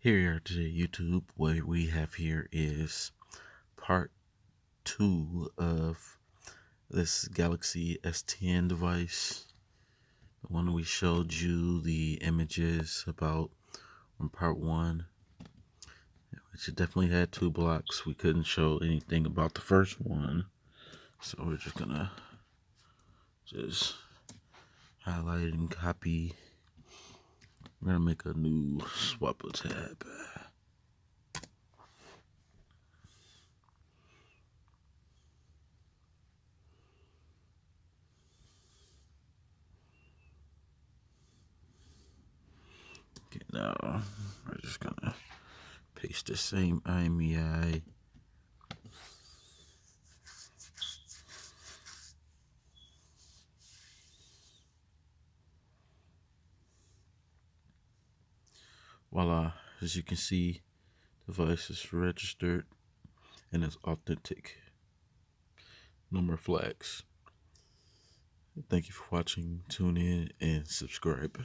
Here today, YouTube, what we have here is part 2 of this Galaxy S10 device. The one we showed you the images about on part 1, which it definitely had 2 blocks. We couldn't show anything about the first one, so we're just gonna highlight and copy. We're gonna make a new swapper tab. Okay, now we're just gonna paste the same Imei. Voila, as you can see, the device is registered and it's authentic. No more flags. Thank you for watching. Tune in and subscribe.